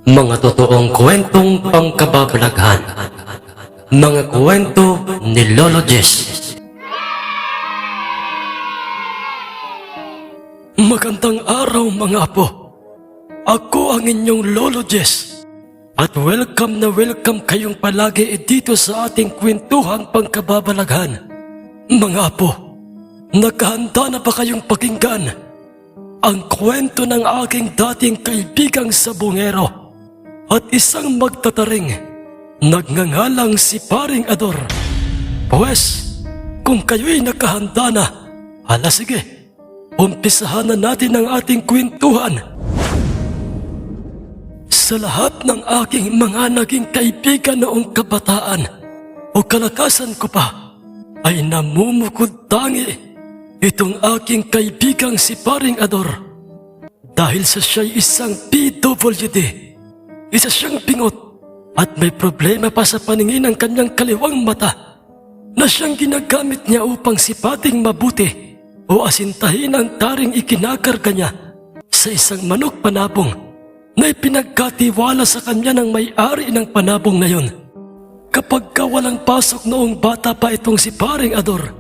Mga totoong kwentong pangkababalaghan. Mga kwento ni Lolo Jess. Magandang araw mga apo. Ako ang inyong Lolo Jess. At welcome na welcome kayong palagi dito sa ating kwentuhang pangkababalaghan. Mga apo, naghahanda na ba kayong pakinggan ang kwento ng aking dating kaibigang sabongero at isang magtataring nagngangalang si Paring Ador? Pues, kung kayo'y nakahanda na, hala sige, umpisahan na natin ang ating kwentuhan. Sa lahat ng aking mga naging kaibigan noong kabataan o kalakasan ko pa, ay namumukod tangi itong aking kaibigang si Paring Ador. Dahil sa siya'y isang PWD, isa siyang bingot at may problema pa sa paningin ng kanyang kaliwang mata na siyang ginagamit niya upang sipating mabuti o asintahin ang taring ikinakarga niya sa isang manok panabong na ipinagkatiwala sa kanya ng may-ari ng panabong na yon. Kapag walang pasok noong bata pa itong si Paring Ador,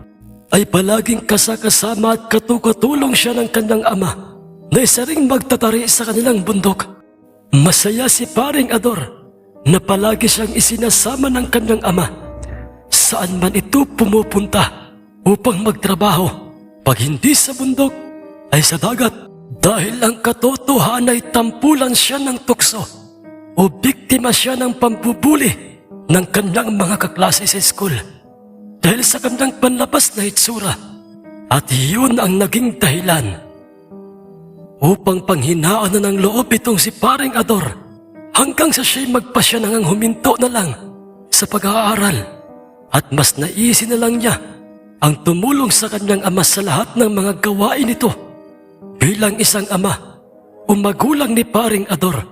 ay palaging kasakasama at katulong siya ng kanyang ama na isa ring magtatari sa kanilang bundok. Masaya si Paring Ador na palagi siyang isinasama ng kanyang ama saan man ito pumupunta upang magtrabaho. Pag hindi sa bundok, ay sa dagat. Dahil ang katotohanan ay tampulan siya ng tukso o biktima siya ng pambubuli ng kanyang mga kaklase sa school dahil sa kanyang panlabas na itsura, at iyon ang naging dahilan upang panghinaan na ng loob itong si Paring Ador hanggang sa siya'y magpasya nang huminto na lang sa pag-aaral, at mas naisin na lang niya ang tumulong sa kanyang ama sa lahat ng mga gawain nito. Bilang isang ama o magulang ni Paring Ador,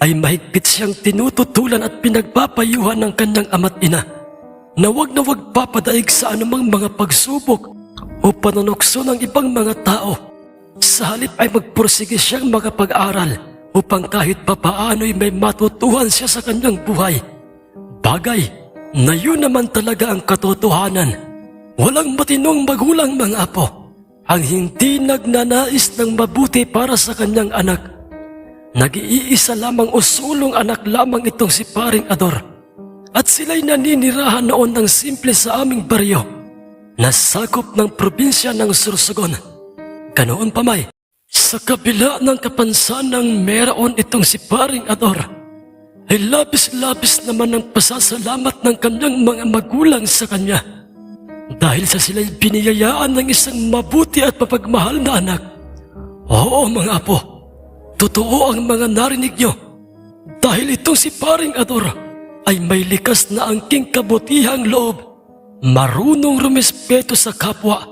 ay mahigpit siyang tinututulan at pinagpapayuhan ng kanyang ama't ina na wag papadaig sa anumang mga pagsubok o panunokso ng ibang mga tao. Sa halip ay magpursige siyang makapag-aral upang kahit papaano'y may matutuhan siya sa kanyang buhay. Bagay na yun naman talaga ang katotohanan. Walang matinong magulang mga apo ang hindi nagnanais ng mabuti para sa kanyang anak. Nag-iisa lamang o sulong anak lamang itong si Paring Ador, at sila'y naninirahan noon ng simple sa aming baryo na sakop ng probinsya ng Sorsogon. Ganoon pa may, sa kabila ng kapansanang meron itong si Paring Ador, ay labis-labis naman ang pasasalamat ng kanyang mga magulang sa kanya dahil sa sila'y biniyayaan ng isang mabuti at mapagmahal na anak. Oo mga apo, totoo ang mga narinig niyo, dahil itong si Paring Ador ay may likas na angking kabutihang loob, marunong rumespeto sa kapwa,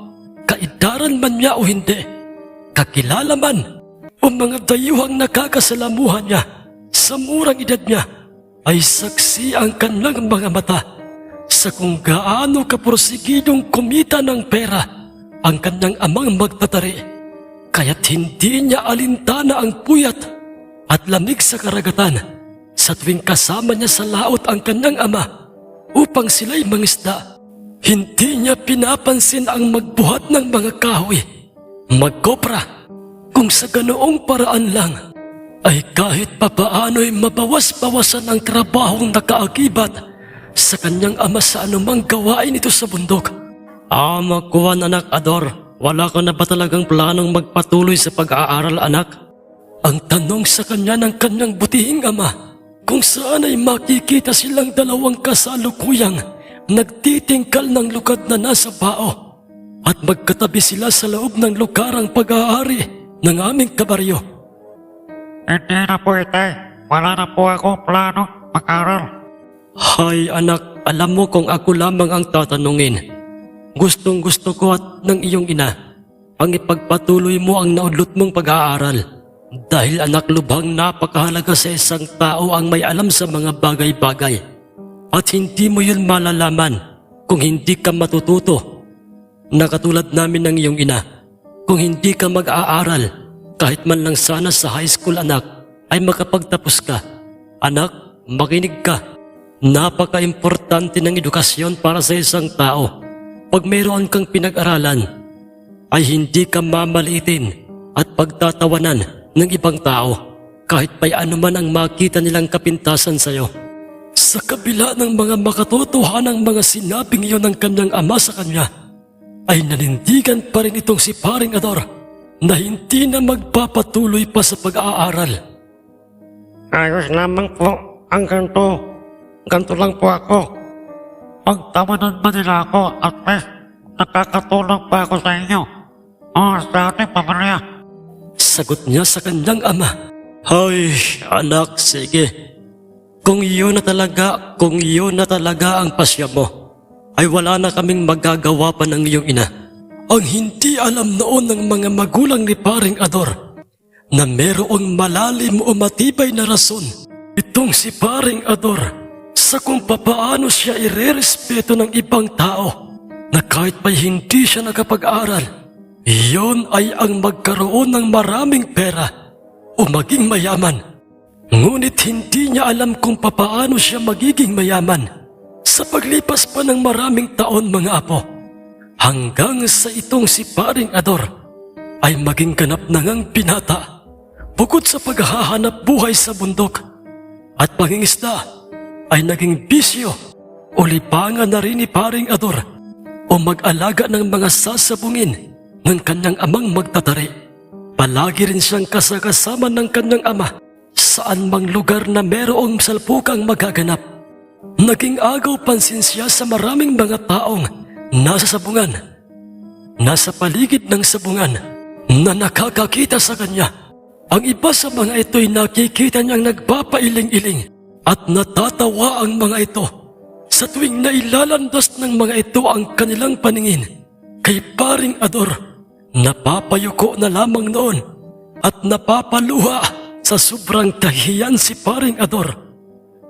kaidaran man niya o hindi, kakilala man o mga dayuhang nakakasalamuhan niya sa murang edad niya, ay saksi ang kanyang mga mata sa kung gaano kaporsigidong kumita ng pera ang kanyang amang magtatari, kaya't hindi niya alintana ang puyat at lamig sa karagatan sa tuwing kasama niya sa laot ang kanyang ama upang sila'y mangisda. Hindi niya pinapansin ang magbuhat ng mga kahoy, magkopra, kung sa ganoong paraan lang ay kahit papaano'y mabawas-bawasan ang trabahong nakaakibat sa kanyang ama sa anumang gawain ito sa bundok. Makuhan anak Ador, wala ka na ba talagang planong magpatuloy sa pag-aaral anak? Ang tanong sa kanya ng kanyang butihing ama kung saan ay makikita silang dalawang kasalukuyang nagtitingkal ng lukad na nasa bao at magkatabi sila sa loob ng lugarang pag-aari ng aming kabaryo. Hindi na po ite, wala na po ako plano mag-aral. Hay anak, alam mo kung ako lamang ang tatanungin, gustong gusto ko at ng iyong ina ang ipagpatuloy mo ang naudlot mong pag-aaral. Dahil anak, lubhang napakahalaga sa isang tao ang may alam sa mga bagay-bagay. At hindi mo yun malalaman kung hindi ka matututo na katulad namin ng iyong ina. Kung hindi ka mag-aaral, kahit man lang sana sa high school anak, ay makapagtapos ka Anak, makinig ka. Napaka-importante ng edukasyon para sa isang tao. Pag mayroon kang pinag-aralan, ay hindi ka mamaliitin at pagtatawanan ng ibang tao kahit pa'y anuman ang makita nilang kapintasan sa iyo. Sa kabila ng mga makatotohanang mga sinabing iyon ng kanyang ama sa kanya, ay nanindigan pa rin itong si Paring Ador na hindi na magpapatuloy pa sa pag-aaral. Ayos lamang po ang ganito. Ganito lang po ako. Pagtawanan ba nila ako at nakakatulong pa ako sa inyo? Sa ating pamilya. Sagot niya sa kanyang ama, "Ay, anak, sige. Kung iyon na talaga ang pasya mo, ay wala na kaming magagawa pa ng iyong ina." Ang hindi alam noon ng mga magulang ni Paring Ador na merong malalim o matibay na rason itong si Paring Ador sa kung papaano siya irerespeto ng ibang tao na kahit pa'y hindi siya nakapag-aral, iyon ay ang magkaroon ng maraming pera o maging mayaman. Ngunit hindi niya alam kung papaano siya magiging mayaman sa paglipas pa ng maraming taon, mga apo. Hanggang sa itong si Paring Ador ay maging ganap na ngang binata. Bukod sa paghahanap buhay sa bundok at pangingisda, ay naging bisyo o lipangan na rin ni Paring Ador o mag-alaga ng mga sasabungin ng kanyang amang magtatari. Palagi rin siyang kasakasama ng kanyang ama saan mang lugar na merong salpukang magaganap. Naging agaw pansin siya sa maraming mga taong nasa sabungan, nasa paligid ng sabungan na nakakakita sa kanya. Ang iba sa mga ito'y nakikita niyang nagpapailing-iling at natatawa ang mga ito sa tuwing nailalandas ng mga ito ang kanilang paningin kay Paring Ador. Napapayuko na lamang noon at napapaluha sa sobrang kahiyan si Paring Ador.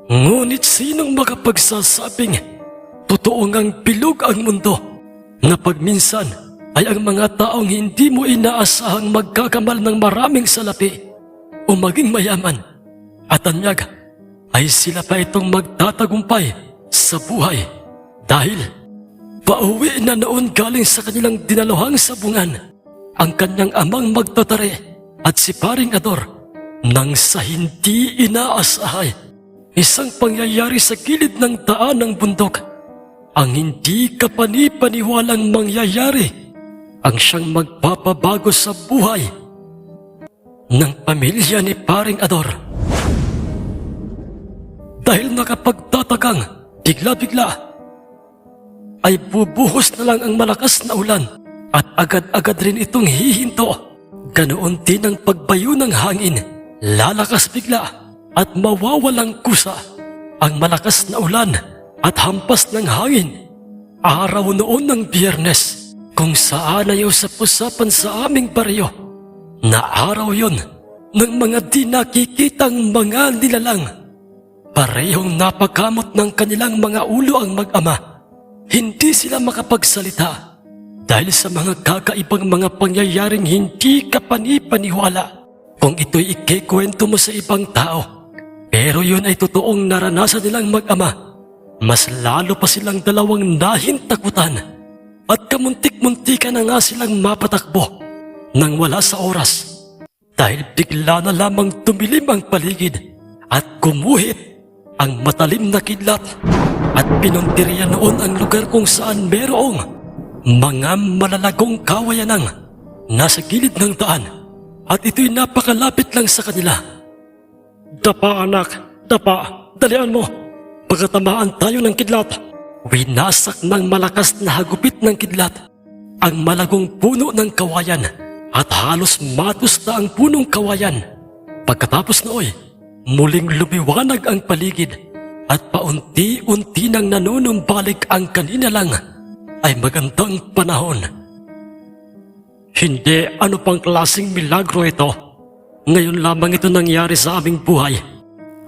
Ngunit sinong makapagsasabing totoo ngang bilog ang mundo na pagminsan ay ang mga taong hindi mo inaasahang magkakamal ng maraming salapi o maging mayaman at anyag ay sila pa itong magtatagumpay sa buhay dahil pauwi na noon galing sa kanilang dinaluhang sabungan ang kanyang amang magtatari at si Paring Ador nang sa hindi inaasahay isang pangyayari sa gilid ng daan ng bundok. Ang hindi kapani-paniwalang mangyayari ang siyang magpapabago sa buhay ng pamilya ni Paring Ador. Dahil nakapagtatagang bigla-bigla ay bubuhos na lang ang malakas na ulan at agad-agad rin itong hihinto. Ganoon din ang pagbayo ng hangin, lalakas bigla at mawawalang kusa ang malakas na ulan at hampas ng hangin. Araw noon ng Biyernes kung saan ay usap-usapan sa aming baryo na araw yon ng mga di nakikitang mga nilalang. Parehong napakamot ng kanilang mga ulo ang mag-ama. Hindi sila makapagsalita dahil sa mga kakaibang mga pangyayaring hindi kapani-paniwala kung ito'y ikikwento mo sa ibang tao. Pero yun ay totoong naranasan nilang mag-ama. Mas lalo pa silang dalawang nahintakutan at kamuntik-muntikan na nga silang mapatakbo nang wala sa oras dahil bigla na lamang tumilim ang paligid at gumuhit ang matalim na kidlat at pinuntirya noon ang lugar kung saan merong mga malalagong kawayanang nasa gilid ng daan at ito'y napakalapit lang sa kanila. "Dapa, anak, dapa, dalian mo, pagkatamaan tayo ng kidlat." Winasak ng malakas na hagupit ng kidlat ang malagong puno ng kawayan at halos matus na ang punong kawayan. Pagkatapos nooy, muling lumiwanag ang paligid at paunti-unti nang nanunumbalik ang kanina lang ay magandang panahon. Hindi ano pang klaseng milagro ito. Ngayon lamang ito nangyari sa aming buhay.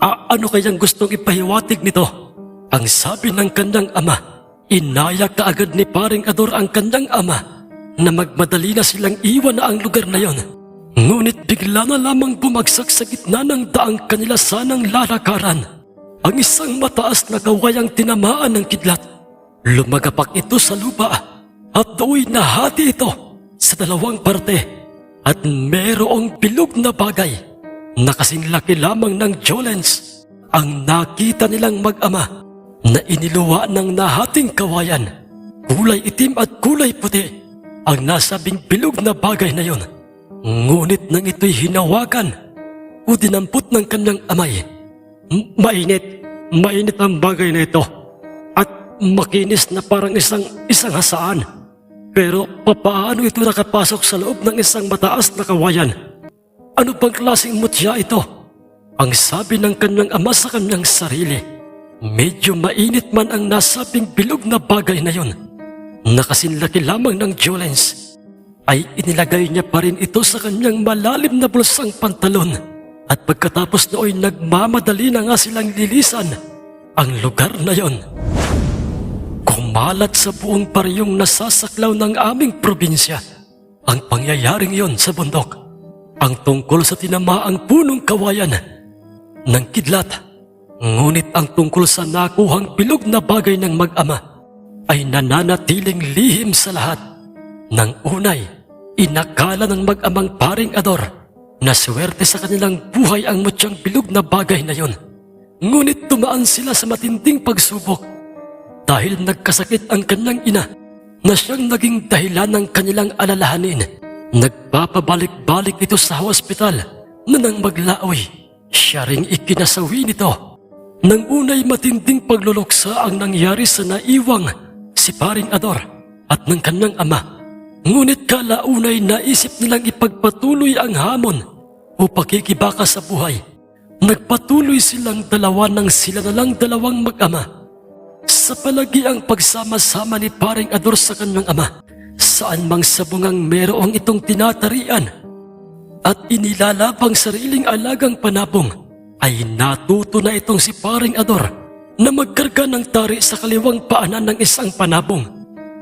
Ano kayang gustong ipahiwatig nito? Ang sabi ng kanyang ama. Inayak kaagad ni Paring Ador ang kanyang ama na magmadali na silang iwan na ang lugar na yon. Ngunit bigla na lamang bumagsak sa gitna ng daang kanila sanang lalakaran ang isang mataas na kawayang tinamaan ng kidlat. Lumagapak ito sa lupa at do'y nahati ito sa dalawang parte at merong bilog na bagay na kasing laki lamang ng Jolens ang nakita nilang mag-ama na iniluwa ng nahating kawayan. Kulay itim at kulay puti ang nasabing bilog na bagay na yon. Ngunit nang ito'y hinawakan o dinampot ng kanyang amay, mainit ang bagay na ito at makinis na parang isang hasaan. Pero papaano ito nakapasok sa loob ng isang mataas na kawayan? Ano bang klaseng mutya ito? Ang sabi ng kanyang ama sa kanyang sarili. Medyo mainit man ang nasabing bilog na bagay na yon, na kasinlaki lamang ng Jolens, ay inilagay niya pa rin ito sa kanyang malalim na bulsang pantalon at pagkatapos nooy nagmamadali na nga silang lilisan ang lugar na yon. Kumalat sa buong pariyong nasasaklaw ng aming probinsya ang pangyayaring yon sa bundok, ang tungkol sa tinamaang punong kawayan ng kidlat. Ngunit ang tungkol sa nakuhang bilog na bagay ng mag-ama ay nananatiling lihim sa lahat. Nang unay, inakala ng mag-amang paring Ador na swerte sa kanilang buhay ang mutyang bilog na bagay na yon. Ngunit tumaan sila sa matinding pagsubok dahil nagkasakit ang kanyang ina na siyang naging dahilan ng kanilang alalahanin. Nagpapabalik-balik ito sa hospital na nang maglaoy, siya ring ikinasawi nito. Nang unay matinding pagluluksa ang nangyari sa naiwang si paring Ador at ng kanyang ama. Ngunit kalaunay naisip nilang ipagpatuloy ang hamon o pakikibaka sa buhay. Nagpatuloy silang dalawa nang sila na lang dalawang mag-ama. Sa palagi ang pagsama-sama ni paring Ador sa kanyang ama, saan mang sabungang merong itong tinatarian at inilalapang sariling alagang panabong, ay natuto na itong si paring Ador na magkarga ng tari sa kaliwang paanan ng isang panabong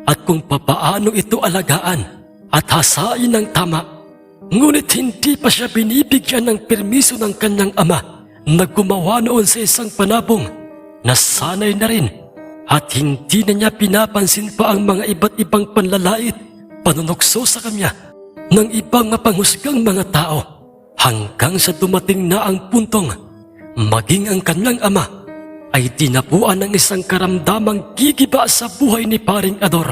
at kung papaano ito alagaan at hasain ng tama. Ngunit hindi pa siya binibigyan ng permiso ng kanyang ama na gumawa noon sa isang panabong. Nasanay na rin at hindi na niya pinapansin pa ang mga iba't ibang panlalait, panunukso sa kanya ng ibang mapanghusgang mga tao, hanggang sa dumating na ang puntong maging ang kanyang ama ay tinapuan ng isang karamdamang gigiba sa buhay ni paring Ador.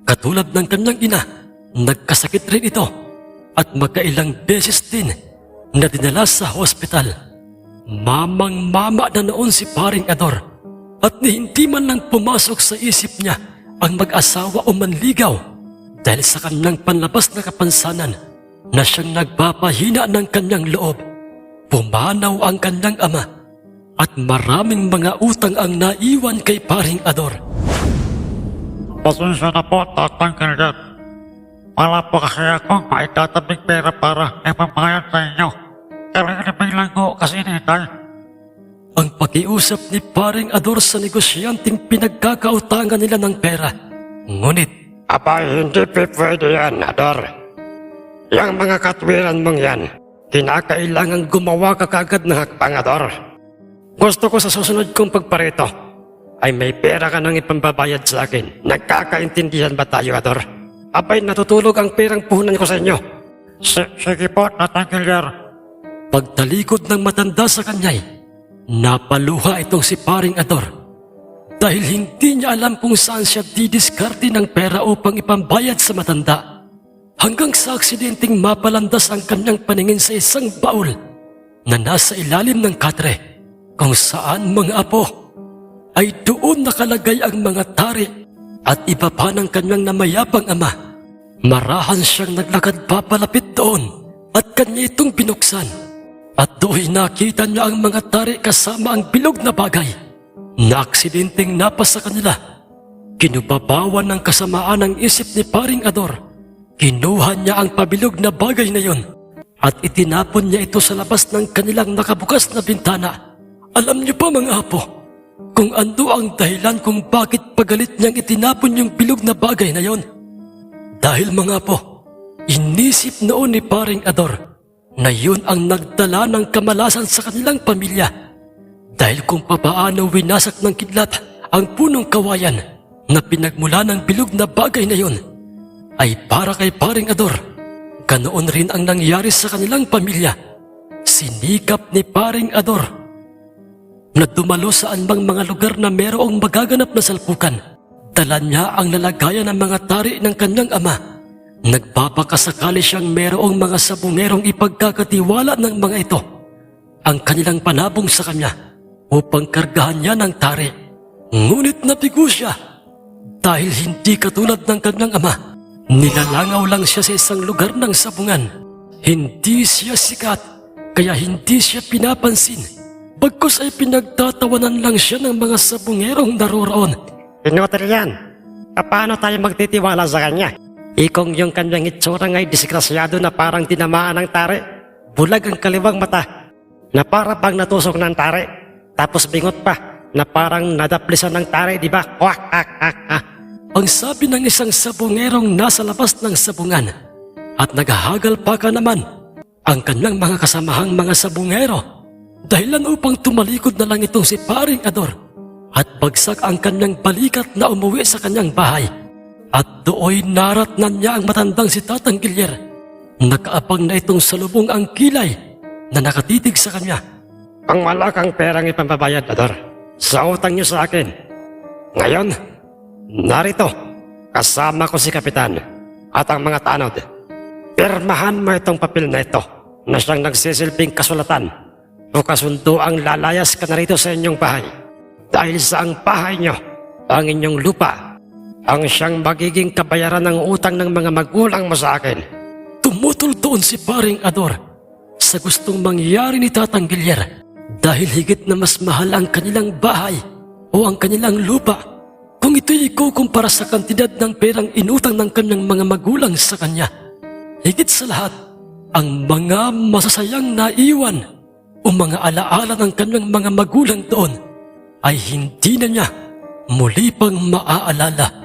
Katulad ng kanyang ina, nagkasakit rin ito at magkailang beses din na dinala sa hospital. Mamang-mama na noon si paring Ador at hindi man lang pumasok sa isip niya ang mag-asawa o manligaw dahil sa kanyang panlabas na kapansanan na siyang nagpapahina ng kanyang loob. Pumanaw ang kanyang ama at maraming mga utang ang naiwan kay paring Ador. Pasensya na po, Tatang Kilgat. Wala po kasi ako maitatabing pera para ipambayad sa inyo. Kalinipin lang ko kasi nitay. Ang pakiusap ni paring Ador sa negosyanteng pinagkakautangan nila ng pera. Ngunit, Abay, hindi pwede yan, Ador. Yang mga katwiran mong yan, kinakailangan gumawa ka kagad ng hakbang, Ador. Gusto ko sa susunod kong pagparito ay may pera ka nang ipambabayad sa akin. Nagkakaintindihan ba tayo, Ador? Abay, natutulog ang perang puhunan ko sa inyo. Sige po, Tatangkilyar. pagtalikod ng matanda sa kanya'y napaluha itong si paring Ador dahil hindi niya alam kung saan siya didiskarte ng pera upang ipambayad sa matanda. Hanggang sa aksidenteng mapalandas ang kanyang paningin sa isang baul na nasa ilalim ng katre, kung saan mga apo ay doon nakalagay ang mga tari at iba pa ng kanyang namayapang ama. Marahan siyang naglakad papalapit doon at kanya itong binuksan. At doon nakita niya ang mga tari kasama ang bilog na bagay na aksidenteng napasa kanila. Kinubabawan ng kasamaan ang isip ni paring Ador. Kinuha niya ang pabilog na bagay na yon at itinapon niya ito sa labas ng kanilang nakabukas na bintana. Alam niyo pa mga apo, kung ano ang dahilan kung bakit pagalit niyang itinapon yung bilog na bagay na yon? Dahil mga apo, Inisip noon ni paring Ador na yun ang nagdala ng kamalasan sa kanilang pamilya dahil kung papaano winasak ng kidlat ang punong kawayan na pinagmula ng bilog na bagay na yun ay para kay paring Ador. Ganoon rin ang nangyari sa kanilang pamilya. Sinikap ni paring Ador na dumalo sa anumang mga lugar na merong magaganap na salpukan. Dala niya ang lalagayan ng mga tari ng kanyang ama. Nagpapakasakali siyang merong mga sabungerong ipagkakatiwala ng mga ito ang kanilang panabong sa kanya upang kargahan niya ng tari. Ngunit nabigo siya dahil hindi katulad ng kanyang ama. Nilalangaw lang siya sa isang lugar ng sabungan. Hindi siya sikat kaya hindi siya pinapansin. Bagkus ay pinagtatawanan lang siya ng mga sabungerong naroroon. Pinutol yan. Paano tayo magtitiwala sa kanya? Ikong yung kanyang itsura nga'y disgrasyado na parang tinamaan ng tare. Bulag ang kaliwang mata na para bang natusok ng tare. Tapos bingot pa na parang nadaplisan ng tare, di ba? Kwak, ak, ak, ak. Ang sabi ng isang sabungerong nasa labas ng sabungan at naghahagal pa ka naman ang kanyang mga kasamahang mga sabungero dahilan upang tumalikod na lang itong si paring Ador at bagsak ang kanyang balikat na umuwi sa kanyang bahay. At dooy naratnan niya ang matandang si Tatang Gilyer. Nakaabang na itong salubong ang kilay na nakatitig sa kanya. Ang malakang perang ipambabayad, Ador, sa utang niyo sa akin. Ngayon, narito, kasama ko si Kapitan at ang mga tanod. Pirmahan mo itong papel na ito na siyang nagsisilbing kasulatan o kasundo ang lalayas ka na rito sa inyong bahay. Dahil sa ang bahay niyo, ang inyong lupa, ang siyang magiging kabayaran ng utang ng mga magulang mo sa akin. Tumutol doon si paring Ador sa gustong mangyari ni Tatang Gilyer dahil higit na mas mahal ang kanilang bahay o ang kanilang lupa kung ito'y ikukumpara sa kantidad ng perang inutang ng kanyang mga magulang sa kanya. Higit sa lahat, ang mga masasayang naiwan o mga alaala ng kanyang mga magulang doon ay hindi na niya muli pang maaalala.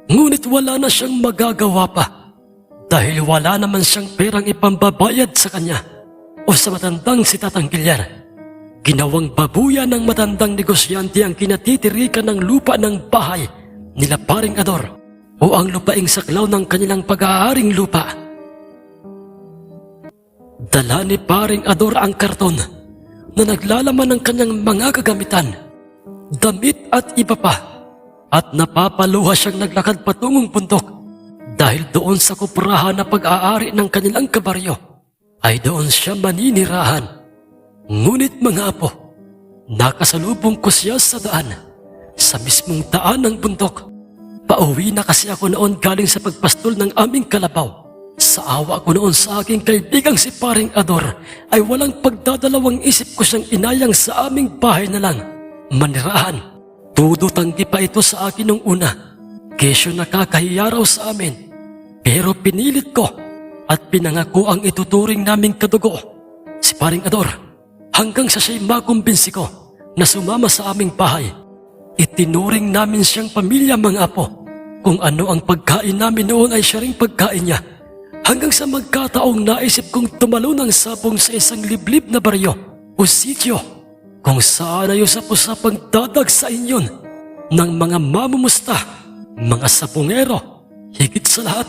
Ngunit wala na siyang magagawa pa dahil wala naman siyang perang ipambabayad sa kanya o sa matandang si Tatang Gilyer. Ginawang babuya ng matandang negosyante ang kinatitirikan ng lupa ng bahay nila paring Ador o ang lupaing saklaw ng kanilang pag-aaring lupa. Dala ni paring Ador ang karton na naglalaman ng kanyang mga kagamitan, damit at iba pa. At napapaluha siyang naglakad patungong bundok dahil doon sa kuprahan na pag-aari ng kanilang kabaryo ay doon siya maninirahan. Ngunit mga apo, nakasalubong ko siya sa daan, sa mismong daan ng bundok. Pauwi na kasi ako noon galing sa pagpastol ng aming kalabaw. Sa awa ko noon sa aking kaibigang si paring Ador ay walang pagdadalawang isip ko siyang inayang sa aming bahay na lang manirahan. Todo tanggi pa ito sa akin nung una, kesyo nakakahiya raw sa amin. Pero pinilit ko at pinangako ang ituturing naming kadugo, si paring Ador, hanggang sa siya'y makumbinsi ko na sumama sa aming bahay. Itinuring namin siyang pamilya mga apo. Kung ano ang pagkain namin noon ay siya ring pagkain niya. Hanggang sa magkataong naisip kong tumalo ng sabong sa isang liblib na baryo o sityo kung saan ay usap-usapang dadagsain yun ng mga mamumusta, mga sabungero, higit sa lahat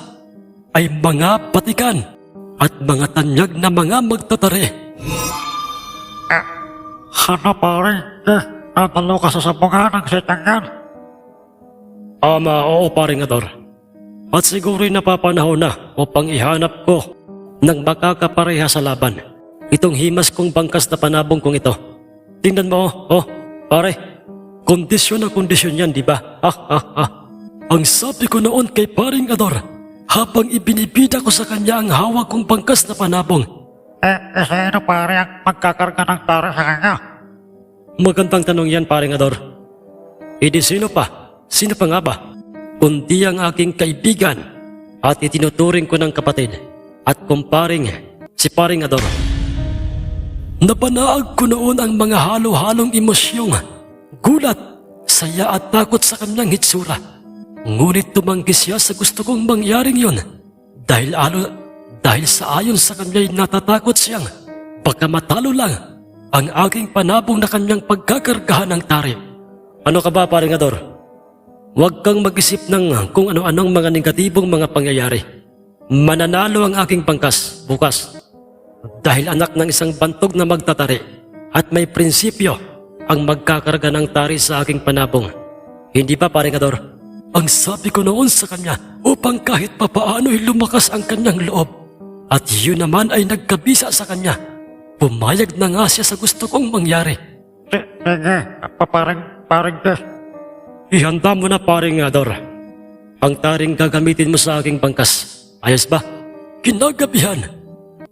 ay mga patikan at mga tanyag na mga magtatari. Ano pare? Natalo ka sa sabungan ng sitang yan? Oo paring Ador. At siguro'y napapanahon na upang ihanap ko ng makakapareha sa laban itong himas kong bangkas na panabong kong ito. Tingnan mo, pare, kondisyon na kondisyon yan, di ba? Ang sabi ko noon kay paring Ador, habang ibinibida ko sa kanya ang hawak kong bangkas na panabong. Sino pare ang magkakarga ng tara sa kanya? Magandang tanong yan, paring Ador. Di sino pa? Sino pa nga ba? Kundi ang aking kaibigan at itinuturing ko ng kapatid at kumparing si paring Ador. Napanaag ko noon ang mga halo-halong emosyong, gulat, saya at takot sa kanyang hitsura. Ngunit tumanggi siya sa gusto kong mangyaring yun dahil dahil sa ayon sa kanya'y natatakot siyang baka matalo lang ang aking panabong na kanyang pagkakargahan ng tari. Ano ka ba, paring Ador? Huwag kang mag-isip ng kung ano-anong mga negatibong mga pangyayari. Mananalo ang aking pangkas bukas. Dahil anak ng isang bantog na magtatari at may prinsipyo ang magkakarga ng tari sa aking panabong. Hindi ba, paring Ador? Ang sabi ko noon sa kanya upang kahit papaano'y lumakas ang kanyang loob. At yun naman ay nagkabisa sa kanya. Pumayag na nga siya sa gusto kong mangyari. Sige, paring Tess. Ihanda mo na, paring Ador. Ang taring gagamitin mo sa aking pangkas. Ayos ba? Kinagabihan,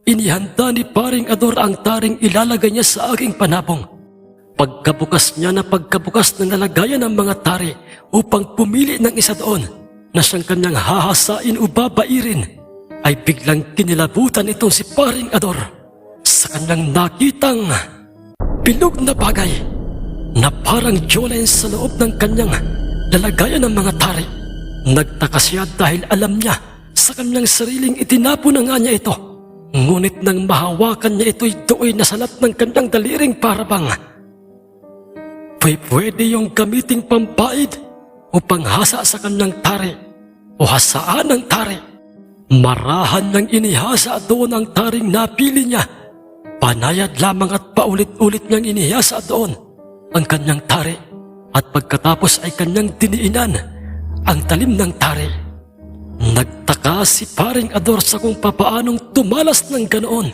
inihanda ni paring Ador ang taring ilalagay niya sa aking panabong. Pagkabukas niya na pagkabukas ng lalagayan ng mga tari upang pumili ng isa doon na siyang kanyang hahasain o babairin, ay biglang kinilabutan itong si paring Ador sa kanyang nakitang bilog na bagay na parang jolens sa loob ng kanyang lalagayan ng mga tari. Nagtaka siya dahil alam niya sa kanyang sariling itinapon na nga niya ito. Ngunit nang mahawakan niya ito'y do'y nasalat ng kanyang daliring parabang pwede yung gamiting pampaid o panghasa sa kanyang tari o hasaan ng tari. Marahan niyang inihasa doon ang taring napili niya. Panayad lamang at paulit-ulit niyang inihasa doon ang kanyang tari at pagkatapos ay kanyang diniinan ang talim ng tari. Nagtaka si paring Ador sa kung papaanong tumalas ng ganoon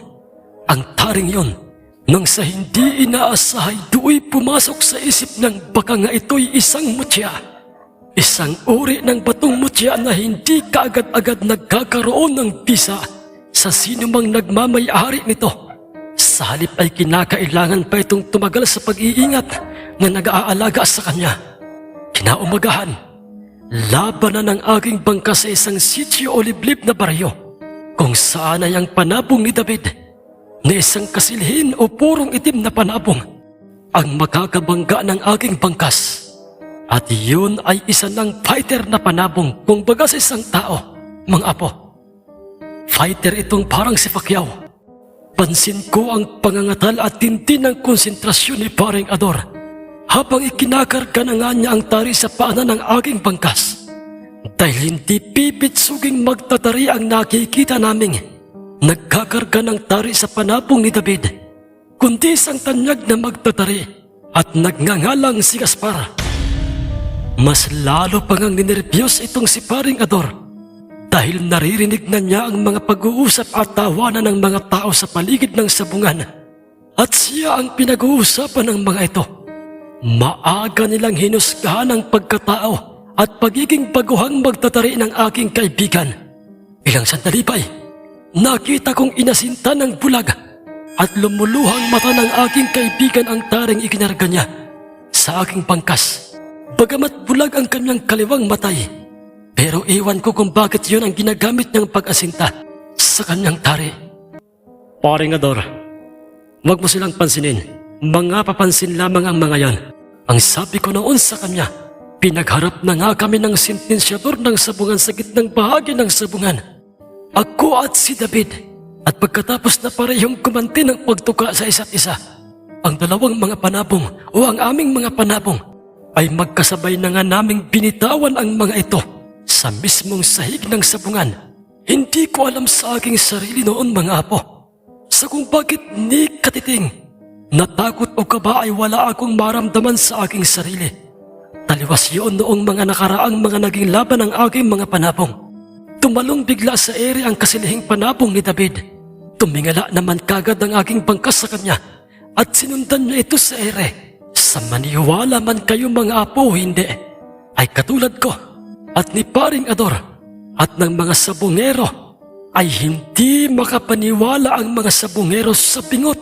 ang taring yon. Nang sa hindi inaasahay do'y pumasok sa isip ng baka nga ito'y isang mutya. Isang uri ng batong mutya na hindi kaagad-agad nagkakaroon ng bisa sa sinumang nagmamay-ari nito. Sa halip ay kinakailangan pa itong tumagal sa pag-iingat na nag-aalaga sa kanya. Kinaumagahan, labanan ng aking bangka sa isang sitio o liblib na baryo kung saan ay ang panabong ni David na isang kasilhin o purong itim na panabong ang makakabangga ng aking bangkas. At yun ay isa ng fighter na panabong kung baga sa isang tao, mga apo. Fighter itong parang si Pacquiao. Pansin ko ang pangangatal at tindi ng konsentrasyon ni paring Ador habang ikinakarga na nga niya ang tari sa paanan ng aking bangkas. Dahil hindi pipitsuging magtatari ang nakikita naming nagkakarga ng tari sa panabong ni David, kundi isang tanyag na magtatari at nagngangalang si Gaspar. Mas lalo pang ang ninervyos itong si paring Ador dahil naririnig na niya ang mga pag-uusap at tawanan ng mga tao sa paligid ng sabungan at siya ang pinag-uusapan ng mga ito. Maaga nilang hinusgahan ang pagkatao at pagiging baguhang magtatari ng aking kaibigan. Ilang sandali pa'y nakita kong inasinta ng bulag at lumuluhang mata ng aking kaibigan ang taring ikinarga niya sa aking pangkas. Bagamat bulag ang kanyang kaliwang matay, pero iwan ko kung bakit yun ang ginagamit niyang pag-asinta sa kanyang tari. Paring Ador, huwag mo silang pansinin. Mga papansin lamang ang mga yan. Ang sabi ko noon sa kanya, pinagharap na nga kami ng sentensyador ng sabungan sa gitnang bahagi ng sabungan. Ako at si David, at pagkatapos na parehong kumanti ng pagtuka sa isa't isa, ang dalawang mga panabong o ang aming mga panabong ay magkasabay na nga naming binitawan ang mga ito sa mismong sahig ng sabungan. Hindi ko alam sa aking sarili noon, mga apo, sa kung bakit ni katiting, natakot o kaba ay wala akong maramdaman sa aking sarili. Taliwas yun noong mga nakaraang mga naging laban ng aking mga panabong. Tumalong bigla sa ere ang kasilihing panabong ni David. Tumingala naman kagad ang aking bangkas sa kanya at sinundan niya ito sa ere. Sa maniwala man kayo, mga apo, hindi, ay katulad ko at ni paring Ador at ng mga sabungero ay hindi makapaniwala ang mga sabungero sa pingot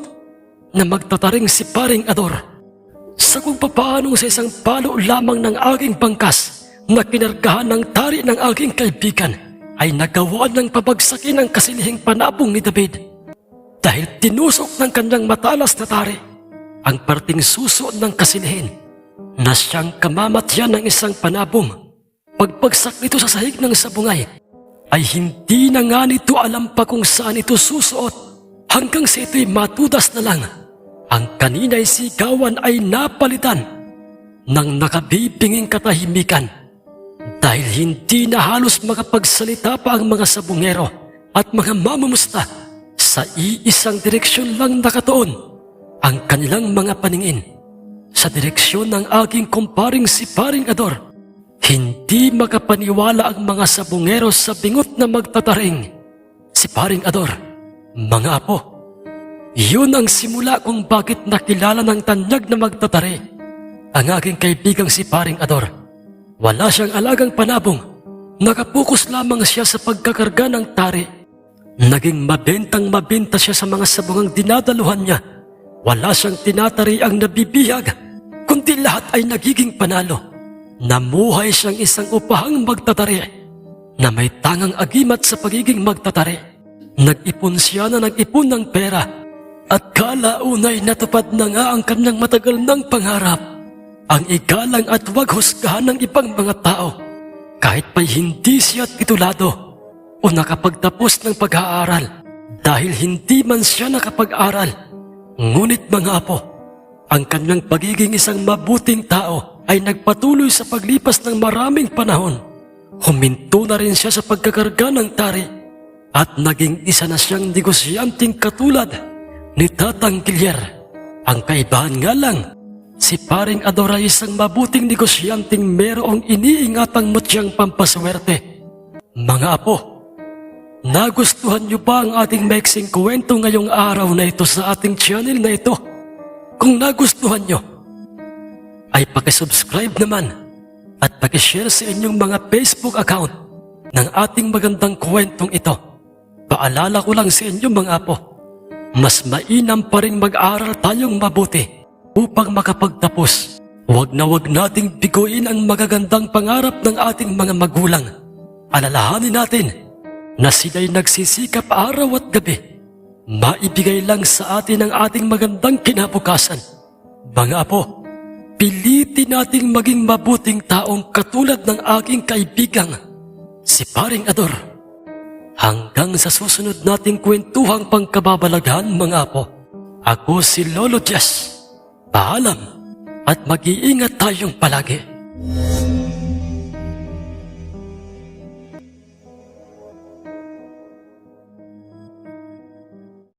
na magtataring si paring Ador. Sa kung papaano sa isang palo lamang ng aking bangkas na kinargahan ng tari ng aking kaibigan ay nagawaan ng pabagsakin ang kasilihing panabong ni David dahil tinusok ng kanyang matalas na tari ang parting suso ng kasilihin na siyang kamamatyan ng isang panabong. Pagpagsak nito sa sahig ng sabungay ay hindi na nga nito alam pa kung saan ito susuot hanggang sa ito'y matudas na lang. Ang kanina'y sigawan ay napalitan ng nakabibinging katahimikan dahil hindi na halos makapagsalita pa ang mga sabungero at mga mamumusta. Sa iisang direksyon lang nakatuon ang kanilang mga paningin, sa direksyon ng aking kumparing si Paring Ador. Hindi makapaniwala ang mga sabungero sa bingot na magtataring. Si Paring Ador, mga apo, yun ang simula kung bakit nakilala ng tanyag na magtatari ang aking kaibigang si Paring Ador. Wala siyang alagang panabong, nakapokus lamang siya sa pagkakarga ng tari. Naging mabentang mabenta siya sa mga sabungang dinadaluhan niya. Wala siyang tinatari ang nabibihag, kundi lahat ay nagiging panalo. Namuhay siyang isang upahang magtatari na may tangang agimat sa pagiging magtatari. Nag-ipon siya na nag-ipon ng pera at kalaunay natupad na nga ang kanyang matagal ng pangarap, ang igalang at wag husgahan ng ibang mga tao kahit pa'y hindi siya titulado o nakapagtapos ng pag-aaral dahil hindi man siya nakapag-aral. Ngunit mga apo, ang kanyang pagiging isang mabuting tao ay nagpatuloy sa paglipas ng maraming panahon. Huminto na rin siya sa pagkakarga ng tari at naging isa na siyang negosyanteng katulad ni Tatang Gilier. Ang kaibahan nga lang, si Paring Ador ay isang mabuting negosyanteng merong iniingatang mutyang pampaswerte. Mga apo, nagustuhan niyo ba ang ating maiksing kwento ngayong araw na ito sa ating channel na ito? Kung nagustuhan niyo, ay pakisubscribe naman at pakishare sa inyong mga Facebook account ng ating magandang kwentong ito. Paalala ko lang sa inyo mga apo, mas mainam pa rin mag-aral tayong mabuti upang makapagtapos. Huwag na huwag nating biguin ang magagandang pangarap ng ating mga magulang. Alalahanin natin na sila'y nagsisikap araw at gabi, maibigay lang sa atin ang ating magandang kinabukasan. Mga apo, pilitin nating maging mabuting taong katulad ng aking kaibigang, si Paring Ador. Hanggang sa susunod nating kwentuhang pangkababalaghan mga apo, ako si Lolo Jess. Paalam at mag-iingat tayong palagi.